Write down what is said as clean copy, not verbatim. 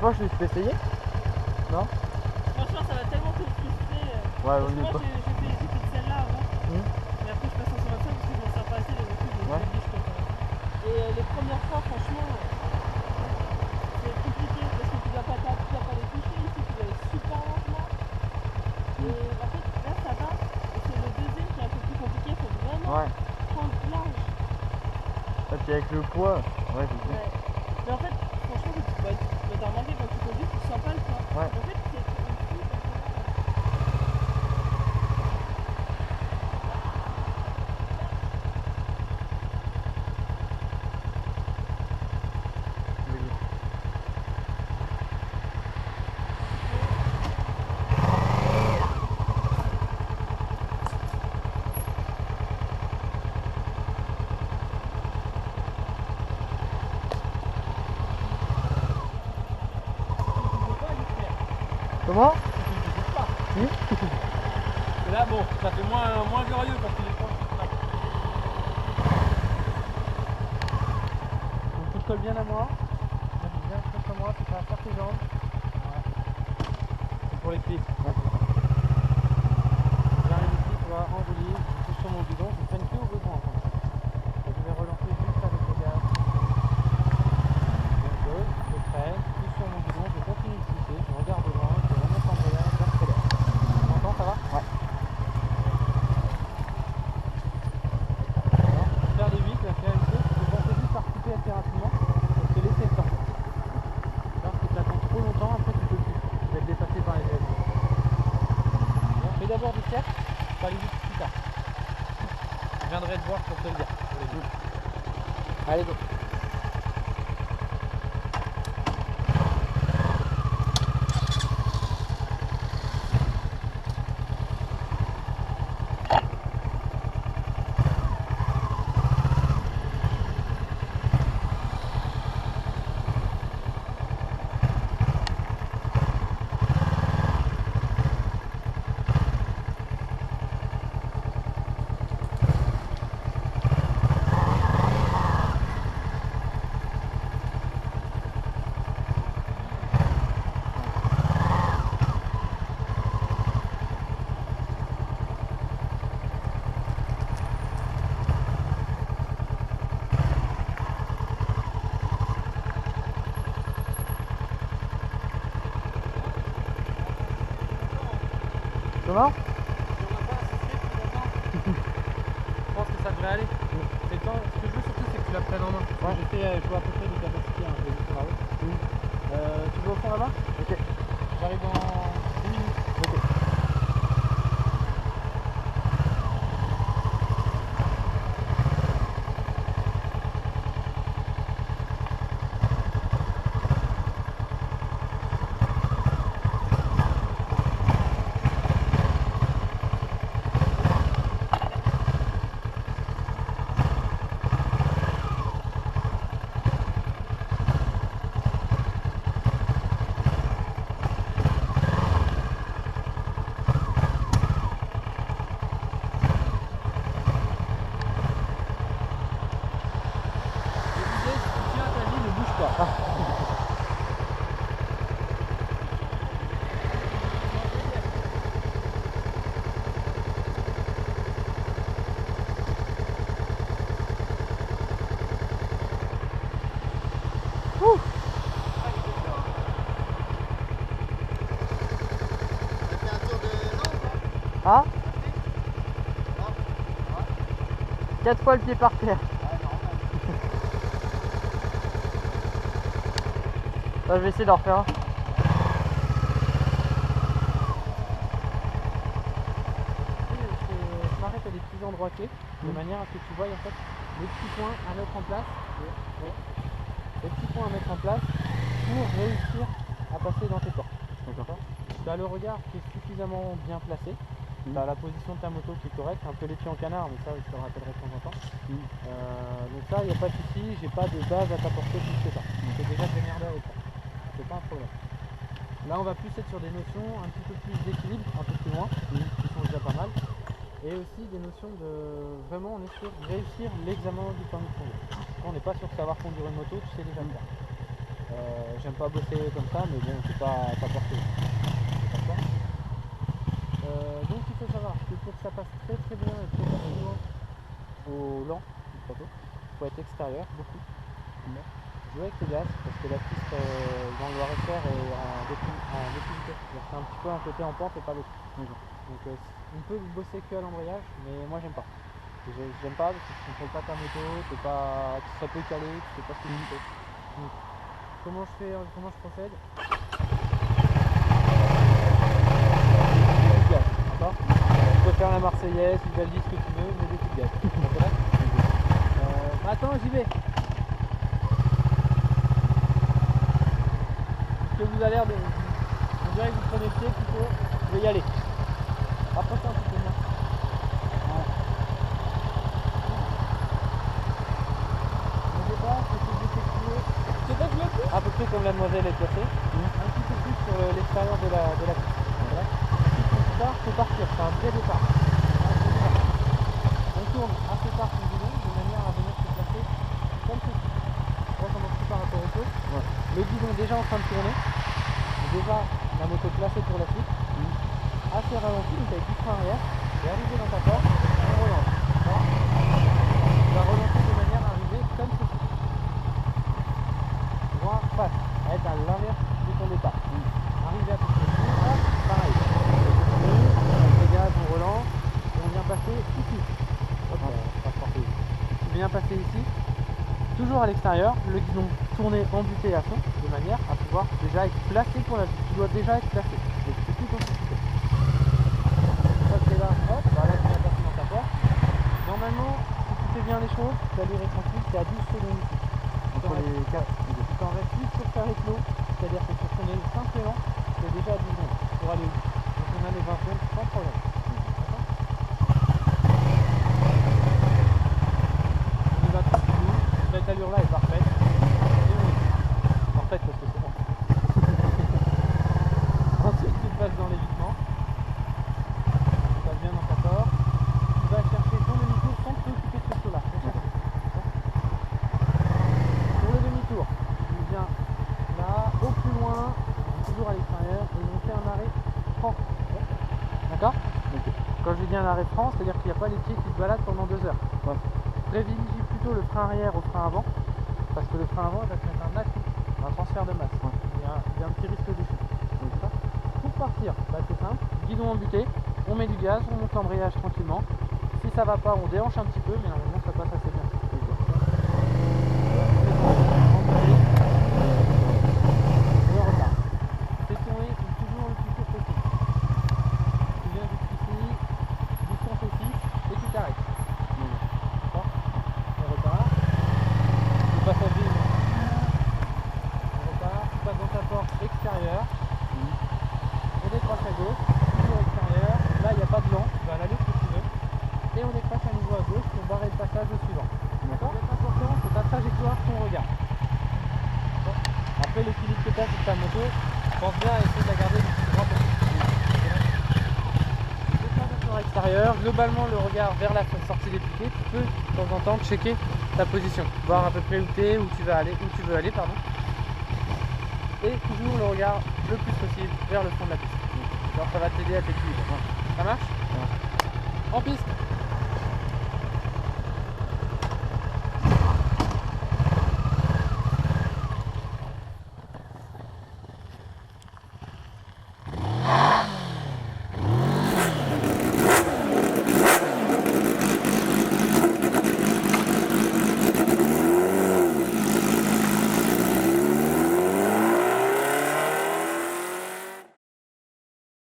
franchement, je peux essayer? Non? Franchement, ça va tellement te frustrer. Ouais, Parce que moi, j'ai fait de celle-là avant. Mais après, je passe en 125 parce que je m'en sers pas assez les reculs. Donc je dis, je préfère. Et les premières fois, franchement, c'est compliqué parce que tu dois pas les toucher ici, tu dois aller super lentement. Et en fait, là, ça va. Et c'est le deuxième qui est un peu plus compliqué. Il faut vraiment prendre large. Et puis avec le poids, ouais, je sais. Mais en fait, franchement, t'as remarqué quand tu conduis, tu sens pas le poids. Ouais. En fait, c'est un flou comme ça. Comment? Si. Et là, bon, ça fait moins glorieux parce que les points sont là. Donc tu te colles bien à moi. Bien contre moi, tu vas faire tes jambes. Ouais. C'est pour les clips. J'arrive ici, tu vois, enrouler, je touche sur mon bidon, je freine que au besoin. Et je vais relancer juste avec le gaz. Même chose, je freine, je touche sur mon bidon, je continue de pousser, je regarde devant, je remonte en voyage, j'accélère. Tu m'entends, ça va? Ouais. Alors, pour faire des 8, la faire une chose, tu peux penser juste par couper assez rapidement pour te laisser le temps. Alors que tu attends trop longtemps, après tu peux plus. Tu vas être dépassé par les événements. Fais d'abord du cercle, tu vas aller vite plus tard. Je viendrai te voir pour te le dire. Allez, go. Comment? Je pense que ça devrait aller. C'est le temps. Ce que je veux surtout, c'est que tu la prennes en main. Ouais. Je vois à peu près des capacités hein, sur la route. Tu vas au fond là-bas? Ok. J'arrive dans 10 minutes. Ok. Ah 4 fois le pied par terre. Je vais essayer d'en refaire un. Je m'arrête à des petits endroits clés, de manière à ce que tu vois en fait les petits points à mettre en place. Les petits points à mettre en place pour réussir à passer dans tes portes. D'accord. Tu as le regard qui est suffisamment bien placé. Tu as la position de ta moto qui est correcte, un peu les pieds en canard, mais ça je te le rappellerai de temps en temps. Donc ça, il n'y a pas de souci, j'ai pas de base à t'apporter plus que ça. Donc c'est déjà démerdé avec ça. C'est pas un problème. Là on va plus être sur des notions un petit peu plus d'équilibre, un peu plus loin, qui sont déjà pas mal. Et aussi des notions de vraiment on est sur réussir l'examen du permis de conduire. Quand on n'est pas sur savoir conduire une moto, tu sais déjà le faire. Donc ça, il n'y a pas de souci. J'ai pas de base à t'apporter plus que ça. C'est pas un problème. Là on va plus être sur des notions un petit peu plus d'équilibre, un peu plus loin, et aussi des notions de vraiment on est sur réussir l'examen du permis de conduire. Quand on n'est pas sur savoir conduire une moto, tu sais déjà le faire. J'aime pas bosser comme ça, mais bon, c'est pas porté. Donc il faut savoir que pour que ça passe très très bien et très facilement au lent du plateau, il faut être extérieur, beaucoup. Jouer avec le gaz, parce que la piste dans le Loir-et-Cher est en définitive. C'est un petit peu un côté en pente et pas l'autre. Donc on peut bosser que à l'embrayage, mais moi j'aime pas. J'aime pas parce que tu ne contrôles pas ta moto, ça peut caler, tu sais pas ce que tu fais. Donc, comment je procède? D'accord. Tu peux faire la Marseillaise, une belle ce que tu veux, mais des coups de gaz. Attends, j'y vais. Parce que vous avez l'air de. On dirait que vous prenez le pied plutôt. Je vais y aller. Approchez un petit peu moins. Voilà. Au départ, c'est d'effectuer. C'est pas joué plus? À peu près comme la demoiselle est placée. Un petit peu plus sur l'extérieur de la piste. Voilà. Il faut partir, c'est un vrai départ. On tourne assez tard son guidon de manière à venir se placer comme ceci. On voit comment c'est par rapport au feu. Ouais. Le guidon déjà en train de tourner. Déjà la moto placée pour la suite. Assez ralenti, donc avec du frein arrière. Et arriver dans ta porte, on relance. Tu vas relancer de manière à arriver comme ceci. Droit, face. À être à l'inverse de ton départ. Arriver à ton départ, pareil. On relance et on vient passer ici. Tu viens passer ici, toujours à l'extérieur, le guidon tourné, embuté à fond, de manière à pouvoir déjà être placé pour la vie. Tu dois déjà être placé. Donc c'est tout anticipé. Ça c'est là, hop, bah là tu viens passer dans ta porte. Normalement, si tu fais bien les choses, tu vas durer tranquille, c'est à 12 secondes ici. Entre les 4. Tu t'en restes plus sur faire éclos, c'est-à-dire que sur ton simple élan, tu es déjà à 10 secondes pour aller au bout. Donc on a les 20 secondes sans problème. Cette allure là est parfaite. Parfaite parce que c'est bon. Ensuite tu passes dans l'évitement. Tu passes bien dans ta porte. Tu vas chercher ton demi-tour sans te préoccuper de ce saut là. Pour le demi-tour, tu viens là, au plus loin, toujours à l'extérieur, et on fait un arrêt franc. D'accord? Quand je dis un arrêt franc, c'est-à-dire qu'il n'y a pas les pieds qui se baladent pendant 2 heures. Privilégie plutôt le frein arrière au frein avant, parce que le frein avant va te mettre un atout, un transfert de masse. Il y a un petit risque de chute. Pour partir, bah c'est simple, guidon embuté, on met du gaz, on monte l'embrayage tranquillement. Si ça va pas, on déhanche un petit peu, mais normalement ça passe assez bien. Et on repart. C'est tourné toujours le plus court possible. Tu viens jusqu'ici, distance aussi, et tu t'arrêtes. Extérieur, on décroche à gauche, toujours extérieur, là il n'y a pas de blanc, tu vas à l'allure que tu veux, et on décroche à nouveau à gauche pour barrer le passage au suivant. D'accord ? Ce qui est important, c'est ta trajectoire, ton regard. Après l'équilibre que tu as sur ta moto, pense bien à essayer de la garder le plus droit possible. Extérieur, globalement le regard vers la sortie des piquets, tu peux de temps en temps checker ta position, voir à peu près où tu es, où tu veux aller, pardon. Et toujours le regard le plus possible vers le fond de la piste. Alors ça va t'aider à t'équilibrer. Ça marche ? En piste.